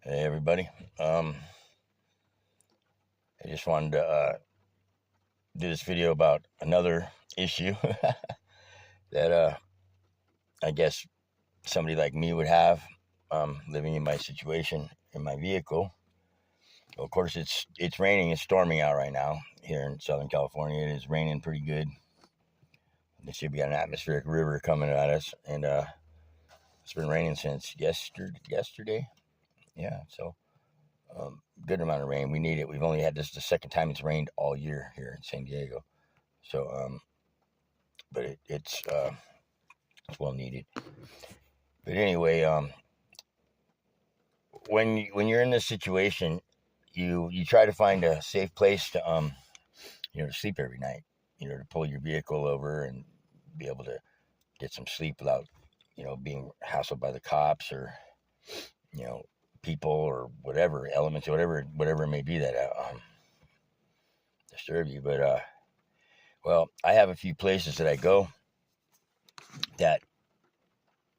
Hey everybody. I just wanted to do this video about another issue that I guess somebody like me would have living in my situation in my vehicle. Well, of course, it's raining. It's storming out right now here in Southern California. It is raining pretty good. There should be an atmospheric river coming at us, and it's been raining since yesterday. Yeah, so good amount of rain. We need it. We've only had this the second time it's rained all year here in San Diego. So, but it's well needed. But anyway, when you're in this situation, you try to find a safe place to to sleep every night. To pull your vehicle over and be able to get some sleep without being hassled by the cops or you know people or whatever elements, whatever it may be that disturb you. But well, I have a few places that I go that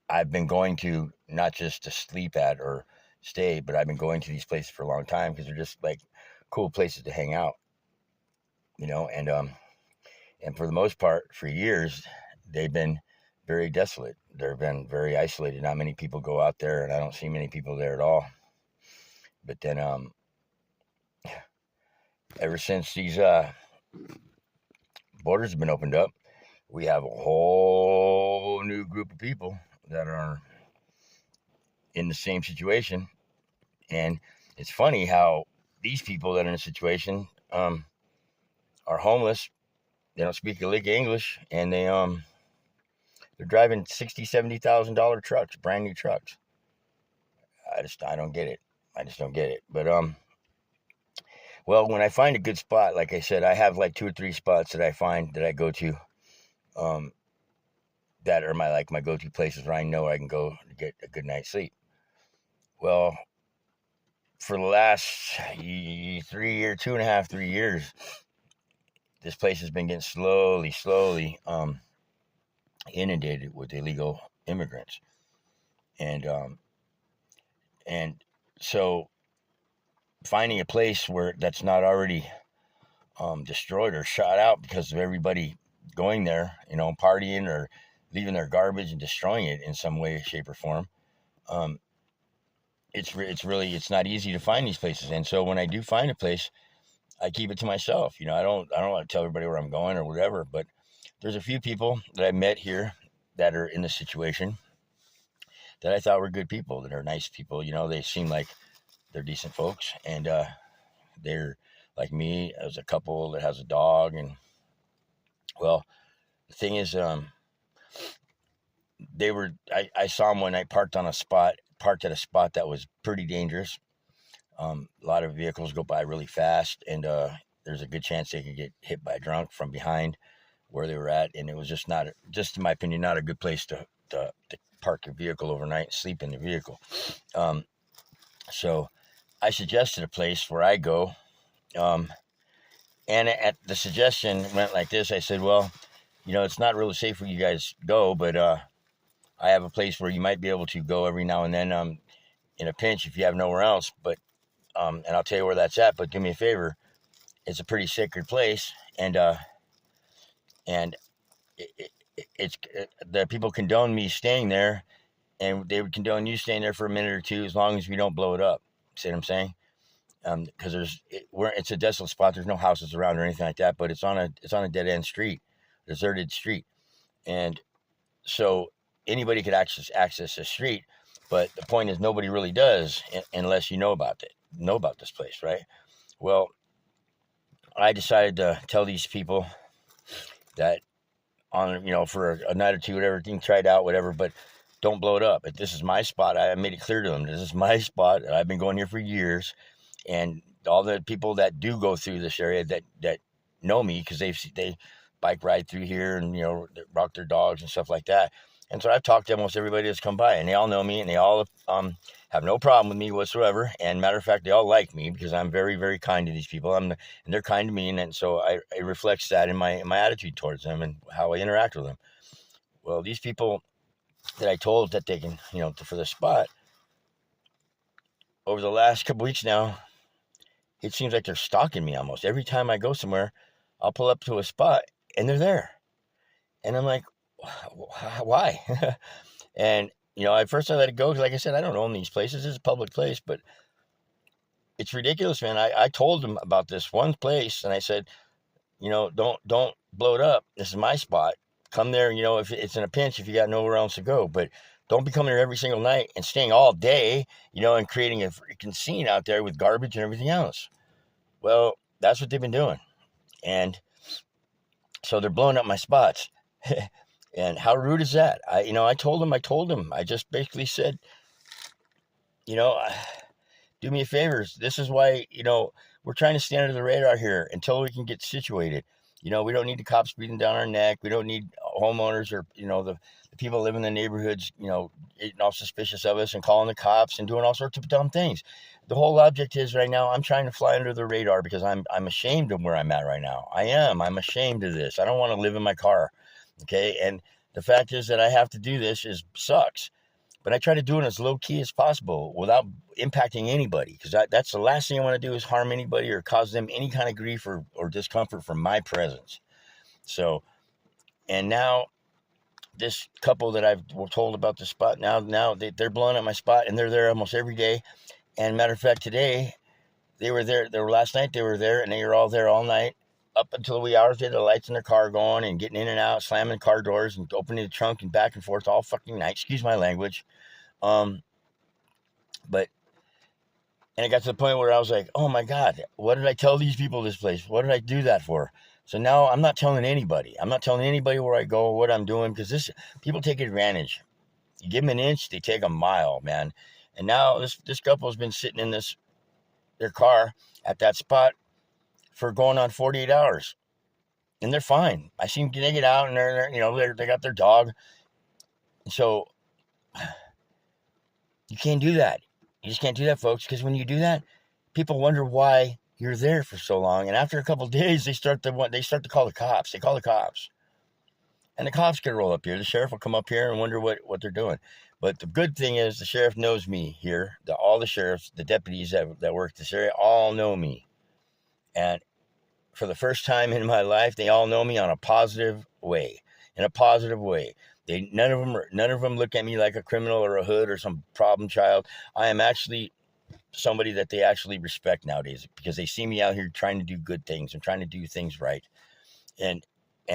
I've been going to not just to sleep at or stay, but I've been going to these places for a long time because they're just like cool places to hang out, and for the most part, for years, they've been very desolate. They've been very isolated. Not many people go out there, and I don't see many people there at all. But then, ever since these borders have been opened up, we have a whole new group of people that are in the same situation. And it's funny how these people that are in a situation are homeless. They don't speak a lick of English, and they're driving $60,000-$70,000 trucks, brand new trucks. I don't get it. I just don't get it. But well, when I find a good spot, like I said, I have like 2 or 3 spots that I find that I go to, um, that are my go-to places where I know I can go to get a good night's sleep. Well, for the last 3 years, 2.5, 3 years, this place has been getting slowly inundated with illegal immigrants, and and so finding a place where that's not already destroyed or shot out because of everybody going there, partying or leaving their garbage and destroying it in some way, shape, or form. Um, it's not easy to find these places, and so when I do find a place, I keep it to myself. I don't want to tell everybody where I'm going or whatever. But there's a few people that I met here that are in this situation that I thought were good people, that are nice people. They seem like they're decent folks, and they're like me. As a couple that has a dog, and well, the thing is, I saw them when I parked at a spot that was pretty dangerous. A lot of vehicles go by really fast, and there's a good chance they could get hit by a drunk from behind where they were at, and it was just in my opinion, not a good place to park your vehicle overnight and sleep in the vehicle. So I suggested a place where I go, and at the suggestion went like this. I said, well, it's not really safe where you guys go, but I have a place where you might be able to go every now and then, in a pinch if you have nowhere else. But and I'll tell you where that's at. But do me a favor, it's a pretty sacred place, and the people condone me staying there, and they would condone you staying there for a minute or two as long as we don't blow it up. See what I'm saying? Because it's a desolate spot. There's no houses around or anything like that, but it's on a dead end street, deserted street, and so anybody could access the street. But the point is, nobody really does unless you know about this place, right? Well, I decided to tell these people that for a night or two, whatever, you can try it out, whatever, but don't blow it up. If this is my spot, I made it clear to them, this is my spot. I've been going here for years, and all the people that do go through this area that know me because they bike ride through here and rock their dogs and stuff like that. And so I've talked to almost everybody that's come by, and they all know me, and they all have no problem with me whatsoever. And matter of fact, they all like me because I'm very, very kind to these people. And they're kind to me, and so it reflects that in my attitude towards them and how I interact with them. Well, these people that I told that they can, for the spot, over the last couple weeks now, it seems like they're stalking me almost. Every time I go somewhere, I'll pull up to a spot and they're there. And I'm like, why? And, at first I let it go because, like I said, I don't own these places. It's a public place, but it's ridiculous, man. I told them about this one place and I said, don't blow it up. This is my spot. Come there, if it's in a pinch, if you got nowhere else to go. But don't be coming there every single night and staying all day, and creating a freaking scene out there with garbage and everything else. Well, that's what they've been doing. And so they're blowing up my spots. And how rude is that? I told them. I just basically said, do me a favor. This is why, we're trying to stay under the radar here until we can get situated. We don't need the cops breathing down our neck. We don't need homeowners or, the people living in the neighborhoods, getting all suspicious of us and calling the cops and doing all sorts of dumb things. The whole object is right now, I'm trying to fly under the radar because I'm ashamed of where I'm at right now. I'm ashamed of this. I don't want to live in my car. Okay. And the fact is that I have to do this sucks. But I try to do it as low key as possible without impacting anybody, because that's the last thing I want to do is harm anybody or cause them any kind of grief or discomfort from my presence. So, and now this couple that I've told about the spot, now they're blowing up my spot and they're there almost every day. And matter of fact, today they were there. Last night they were there and they were all there all night up until the wee hours. They had the lights in their car going and getting in and out, slamming car doors and opening the trunk and back and forth all fucking night. Excuse my language. But it got to the point where I was like, oh my God, what did I tell these people this place? What did I do that for? So now I'm not telling anybody. I'm not telling anybody where I go, what I'm doing, because people take advantage. You give them an inch, they take a mile, man. And now this couple has been sitting in their car at that spot for going on 48 hours. And they're fine. I see them get out and they got their dog. And so you can't do that. You just can't do that, folks, because when you do that, people wonder why you're there for so long. And after a couple of days, they start to call the cops. They call the cops. And the cops can roll up here. The sheriff will come up here and wonder what they're doing. But the good thing is the sheriff knows me here. All the sheriffs, the deputies that work this area, all know me. And for the first time in my life, they all know me on a positive way. In a positive way. None of them look at me like a criminal or a hood or some problem child. I am actually somebody that they actually respect nowadays because they see me out here trying to do good things and trying to do things right. And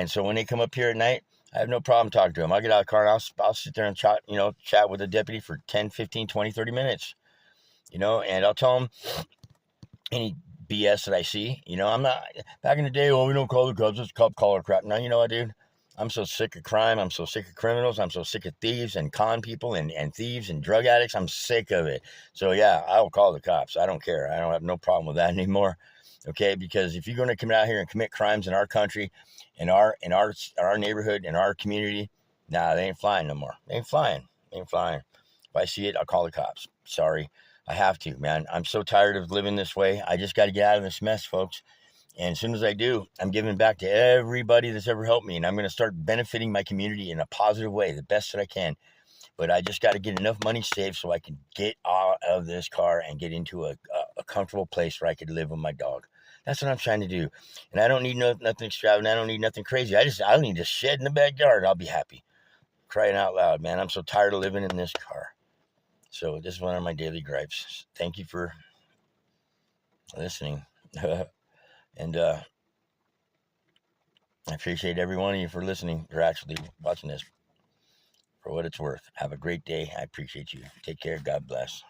so when they come up here at night, I have no problem talking to them. I'll get out of the car and I'll sit there and chat with the deputy for 10, 15, 20, 30 minutes, and I'll tell them any BS that I see. I'm not, back in the day, we don't call the cops, it's cop caller crap. Now, you know what, dude? I'm so sick of crime. I'm so sick of criminals. I'm so sick of thieves and con people and thieves and drug addicts. I'm sick of it. So yeah, I will call the cops. I don't care. I don't have no problem with that anymore. Okay, because if you're going to come out here and commit crimes in our country, in our neighborhood, in our community, nah, they ain't flying no more. They ain't flying. If I see it, I'll call the cops. Sorry, I have to, man. I'm so tired of living this way. I just got to get out of this mess, folks. And as soon as I do, I'm giving back to everybody that's ever helped me. And I'm going to start benefiting my community in a positive way, the best that I can. But I just got to get enough money saved so I can get out of this car and get into a comfortable place where I could live with my dog. That's what I'm trying to do. And I don't need nothing extravagant. I don't need nothing crazy. I need a shed in the backyard. I'll be happy. Crying out loud, man. I'm so tired of living in this car. So this is one of my daily gripes. Thank you for listening. And I appreciate every one of you for listening or actually watching this. For what it's worth. Have a great day. I appreciate you. Take care. God bless.